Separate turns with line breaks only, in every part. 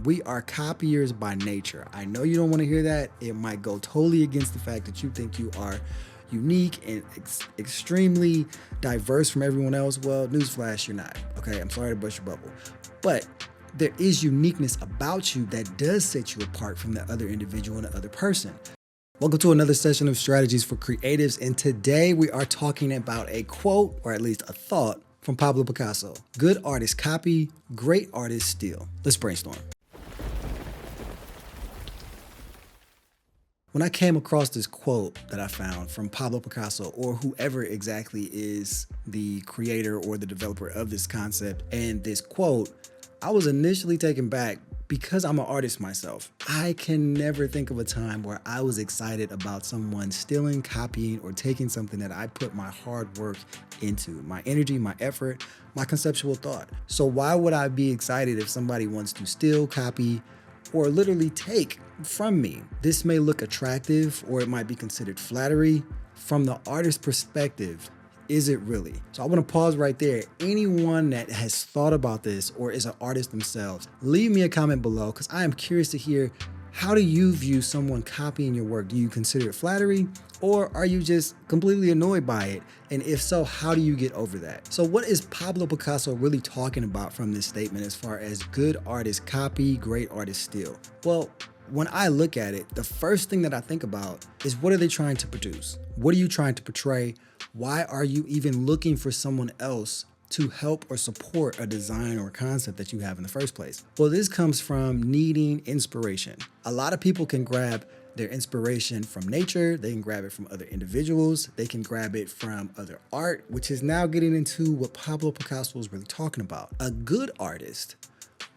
We are copiers by nature. I know you don't want to hear that. It might go totally against the fact that you think you are unique and extremely diverse from everyone else. Well, newsflash, you're not. Okay, I'm sorry to bust your bubble. But there is uniqueness about you that does set you apart from the other individual and the other person. Welcome to another session of Strategies for Creatives, and today we are talking about a quote, or at least a thought, from Pablo Picasso. Good artists copy, great artists steal. Let's brainstorm. When I came across this quote that I found from Pablo Picasso, or whoever exactly is the creator or the developer of this concept and this quote, I was initially taken back because I'm an artist myself. I can never think of a time where I was excited about someone stealing, copying, or taking something that I put my hard work into, my energy, my effort, my conceptual thought. So why would I be excited if somebody wants to steal, copy, or literally take from me? This may look attractive, or it might be considered flattery. From the artist's perspective, is it really? So I want to pause right there. Anyone that has thought about this or is an artist themselves, leave me a comment below, because I am curious to hear, how do you view someone copying your work? Do you consider it flattery, or are you just completely annoyed by it? And if so, how do you get over that? So what is Pablo Picasso really talking about from this statement as far as good artists copy, great artists steal? Well, when I look at it, the first thing that I think about is, what are they trying to produce? What are you trying to portray? Why are you even looking for someone else to help or support a design or concept that you have in the first place? Well, this comes from needing inspiration. A lot of people can grab their inspiration from nature. They can grab it from other individuals. They can grab it from other art, which is now getting into what Pablo Picasso is really talking about. A good artist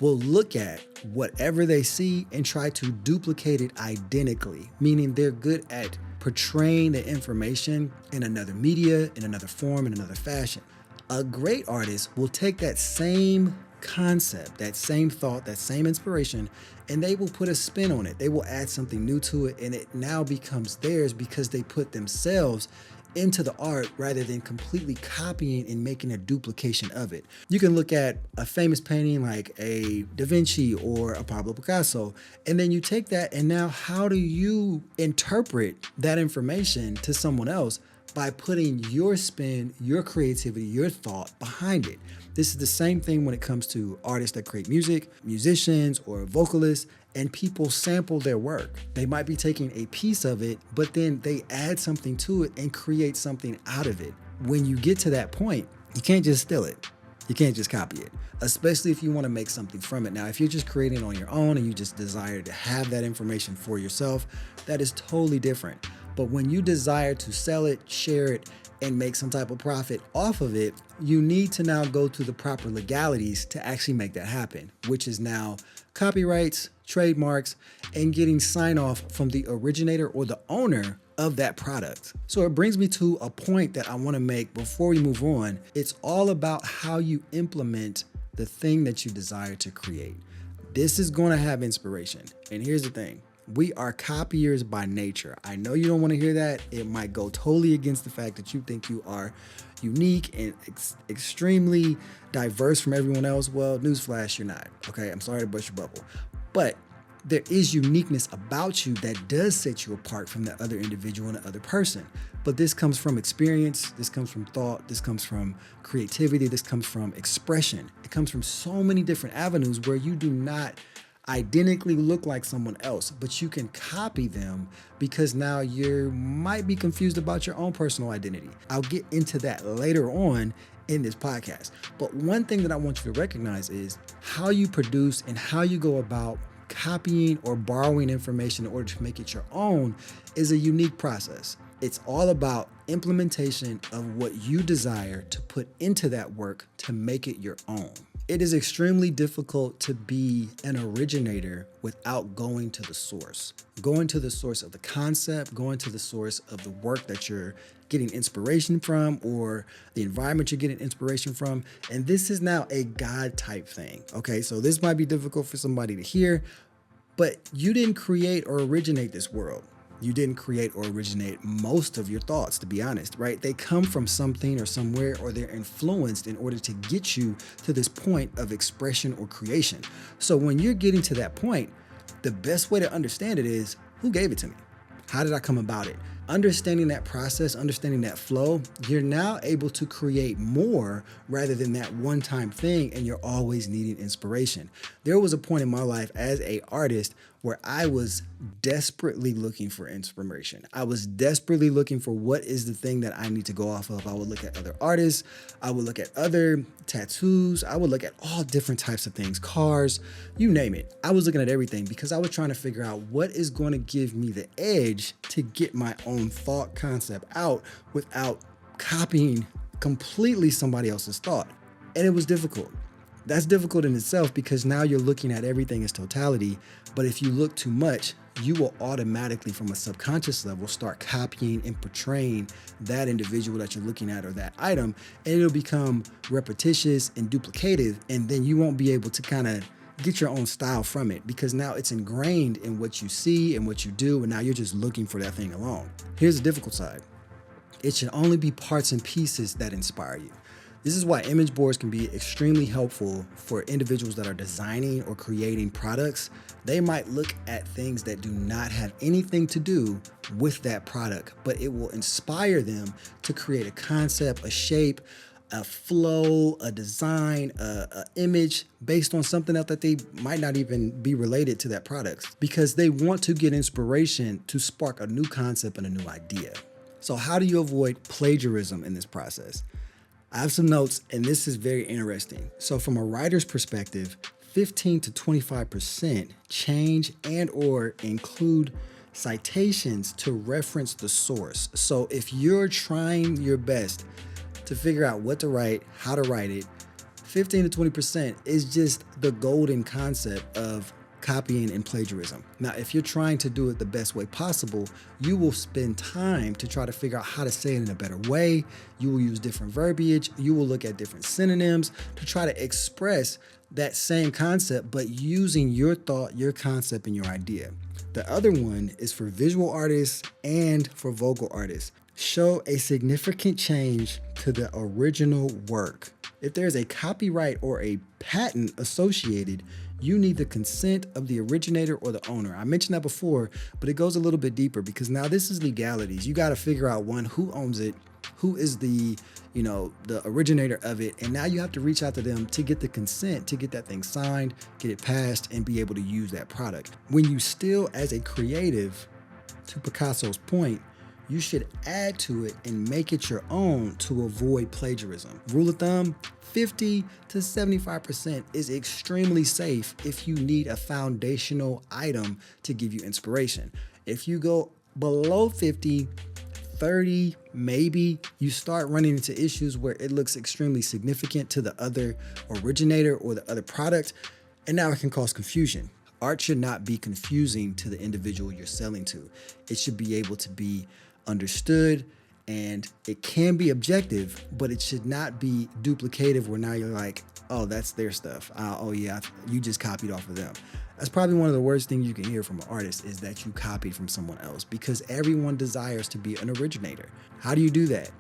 will look at whatever they see and try to duplicate it identically, meaning they're good at portraying the information in another media, in another form, in another fashion. A great artist will take that same concept, that same thought, that same inspiration, and they will put a spin on it. They will add something new to it, and it now becomes theirs because they put themselves into the art rather than completely copying and making a duplication of it. You can look at a famous painting like a Da Vinci or a Pablo Picasso, and then you take that, and now how do you interpret that information to someone else? By putting your spin, your creativity, your thought behind it. This is the same thing when it comes to artists that create music, musicians or vocalists, and people sample their work. They might be taking a piece of it, but then they add something to it and create something out of it. When you get to that point, you can't just steal it. You can't just copy it, especially if you want to make something from it. Now, if you're just creating on your own and you just desire to have that information for yourself, that is totally different. But when you desire to sell it, share it, and make some type of profit off of it, you need to now go through the proper legalities to actually make that happen, which is now copyrights, trademarks, and getting sign off from the originator or the owner of that product. So it brings me to a point that I want to make before we move on. It's all about how you implement the thing that you desire to create. This is going to have inspiration. And here's the thing. We are copiers by nature. I know you don't want to hear that. It might go totally against the fact that you think you are unique and extremely diverse from everyone else. Well, newsflash, you're not. Okay, I'm sorry to bust your bubble. But there is uniqueness about you that does set you apart from the other individual and the other person. But this comes from experience, this comes from thought, this comes from creativity, this comes from expression. It comes from so many different avenues where you do not identically look like someone else, but you can copy them because now you might be confused about your own personal identity. I'll get into that later on in this podcast. But one thing that I want you to recognize is how you produce and how you go about copying or borrowing information in order to make it your own is a unique process. It's all about implementation of what you desire to put into that work to make it your own. It is extremely difficult to be an originator without going to the source. Going to the source of the concept, going to the source of the work that you're getting inspiration from or the environment you're getting inspiration from. And this is now a God type thing. Okay, so this might be difficult for somebody to hear, but you didn't create or originate this world. You didn't create or originate most of your thoughts, to be honest, right? They come from something or somewhere, or they're influenced in order to get you to this point of expression or creation. So when you're getting to that point, the best way to understand it is, who gave it to me? How did I come about it? Understanding that process, understanding that flow, you're now able to create more rather than that one-time thing, and you're always needing inspiration. There was a point in my life as an artist where I was desperately looking for inspiration. I was desperately looking for what is the thing that I need to go off of. I would look at other artists, I would look at other tattoos, I would look at all different types of things, cars, you name it. I was looking at everything because I was trying to figure out what is going to give me the edge to get my own thought concept out without copying completely somebody else's thought. And it was difficult. That's difficult in itself because now you're looking at everything as totality. But if you look too much, you will automatically, from a subconscious level, start copying and portraying that individual that you're looking at or that item, and it'll become repetitious and duplicative, and then you won't be able to kind of get your own style from it because now it's ingrained in what you see and what you do, and now you're just looking for that thing alone. Here's the difficult side. It should only be parts and pieces that inspire you. This is why image boards can be extremely helpful for individuals that are designing or creating products. They might look at things that do not have anything to do with that product, but it will inspire them to create a concept, a shape, a flow, a design, a image based on something else that they might not even be related to that product, because they want to get inspiration to spark a new concept and a new idea. So how do you avoid plagiarism in this process? I have some notes, and this is very interesting. So from a writer's perspective, 15 to 25% change and or include citations to reference the source. So if you're trying your best to figure out what to write, how to write it, 15 to 20% is just the golden concept of copying and plagiarism. Now, if you're trying to do it the best way possible, you will spend time to try to figure out how to say it in a better way. You will use different verbiage. You will look at different synonyms to try to express that same concept, but using your thought, your concept, and your idea. The other one is for visual artists and for vocal artists. Show a significant change to the original work. If there's a copyright or a patent associated, you need the consent of the originator or the owner. I mentioned that before, but it goes a little bit deeper because now this is legalities. You got to figure out, one, who owns it, who is the originator of it, and now you have to reach out to them to get the consent to get that thing signed, get it passed, and be able to use that product. When you still, as a creative, to Picasso's point, you should add to it and make it your own to avoid plagiarism. Rule of thumb, 50 to 75% is extremely safe if you need a foundational item to give you inspiration. If you go below 50, 30, maybe, you start running into issues where it looks extremely significant to the other originator or the other product, and now it can cause confusion. Art should not be confusing to the individual you're selling to. It should be able to be understood, and it can be objective, but it should not be duplicative where now you're like, oh, that's their stuff. Oh yeah, you just copied off of them. That's probably one of the worst things you can hear from an artist, is that you copied from someone else, because everyone desires to be an originator. How do you do that?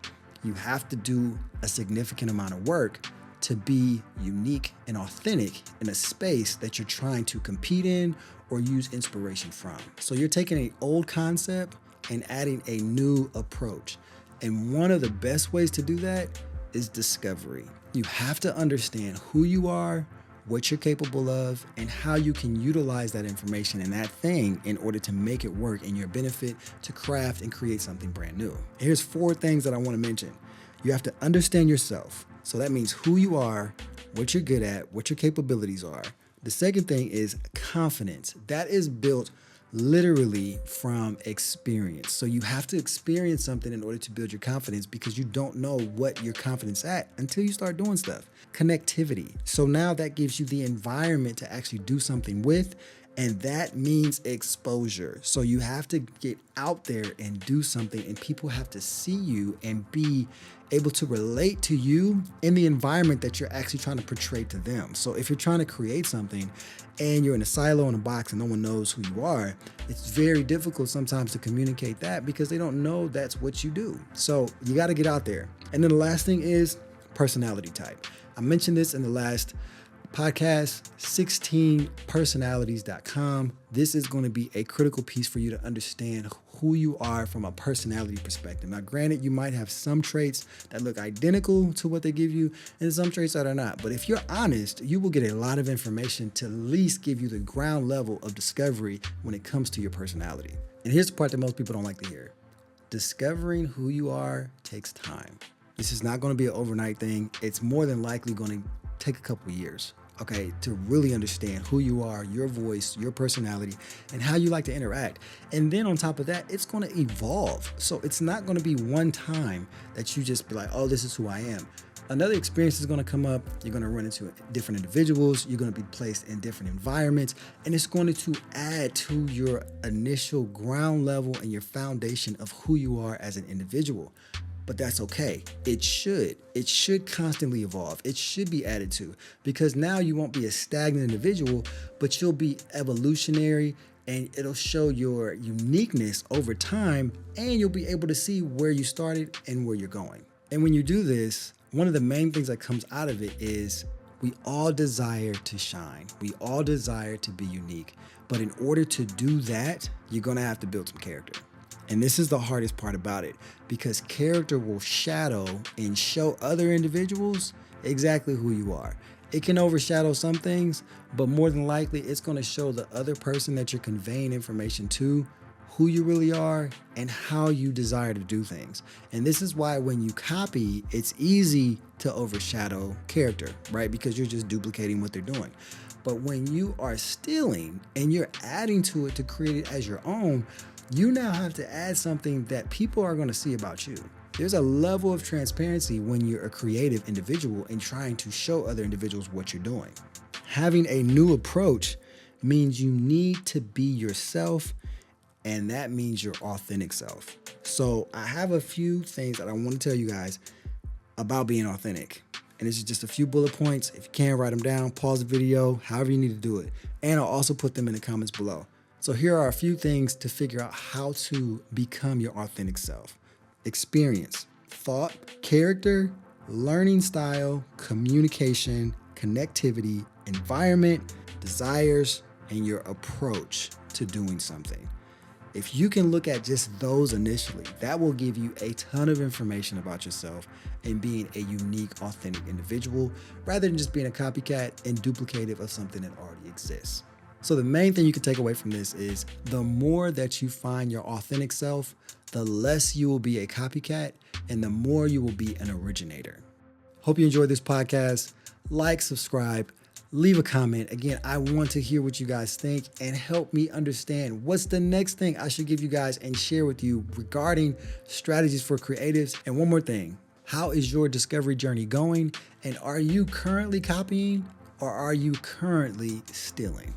You have to do a significant amount of work to be unique and authentic in a space that you're trying to compete in or use inspiration from. So you're taking an old concept and adding a new approach. And one of the best ways to do that is discovery. You have to understand who you are, what you're capable of, and how you can utilize that information and that thing in order to make it work in your benefit to craft and create something brand new. Here's 4 things that I want to mention. You have to understand yourself. So that means who you are, what you're good at, what your capabilities are. The second thing is confidence. That is built literally from experience. So you have to experience something in order to build your confidence, because you don't know what your confidence at until you start doing stuff. Connectivity. So now that gives you the environment to actually do something with, And that means exposure. So you have to get out there and do something, and people have to see you and be able to relate to you in the environment that you're actually trying to portray to them. So if you're trying to create something and you're in a silo in a box and no one knows who you are, it's very difficult sometimes to communicate that because they don't know that's what you do. So you got to get out there. And then the last thing is personality type. I mentioned this in the last podcast, 16personalities.com. This is going to be a critical piece for you to understand who you are from a personality perspective. Now, granted, you might have some traits that look identical to what they give you and some traits that are not. But if you're honest, you will get a lot of information to at least give you the ground level of discovery when it comes to your personality. And here's the part that most people don't like to hear. Discovering who you are takes time. This is not going to be an overnight thing. It's more than likely going to take a couple of years, okay, to really understand who you are, your voice, your personality, and how you like to interact. And then on top of that, it's going to evolve. So it's not going to be one time that you just be like, oh, this is who I am. Another experience is going to come up. You're going to run into different individuals. You're going to be placed in different environments, and it's going to add to your initial ground level and your foundation of who you are as an individual. But that's okay. It should constantly evolve. It should be added to, because now you won't be a stagnant individual, but you'll be evolutionary, and it'll show your uniqueness over time, and you'll be able to see where you started and where you're going. And when you do this, one of the main things that comes out of it is we all desire to shine. We all desire to be unique. But in order to do that, you're going to have to build some character. And this is the hardest part about it, because character will shadow and show other individuals exactly who you are. It can overshadow some things, but more than likely, it's going to show the other person that you're conveying information to who you really are and how you desire to do things. And this is why when you copy, it's easy to overshadow character, right? Because you're just duplicating what they're doing. But when you are stealing and you're adding to it to create it as your own, you now have to add something that people are going to see about you. There's a level of transparency when you're a creative individual and trying to show other individuals what you're doing. Having a new approach means you need to be yourself, and that means your authentic self. So I have a few things that I want to tell you guys about being authentic. And this is just a few bullet points. If you can, write them down, pause the video, however you need to do it. And I'll also put them in the comments below. So here are a few things to figure out how to become your authentic self. Experience, thought, character, learning style, communication, connectivity, environment, desires, and your approach to doing something. If you can look at just those initially, that will give you a ton of information about yourself and being a unique, authentic individual, rather than just being a copycat and duplicative of something that already exists. So the main thing you can take away from this is the more that you find your authentic self, the less you will be a copycat and the more you will be an originator. Hope you enjoyed this podcast. Like, subscribe, leave a comment. Again, I want to hear what you guys think and help me understand what's the next thing I should give you guys and share with you regarding strategies for creatives. And one more thing, how is your discovery journey going? And are you currently copying or are you currently stealing?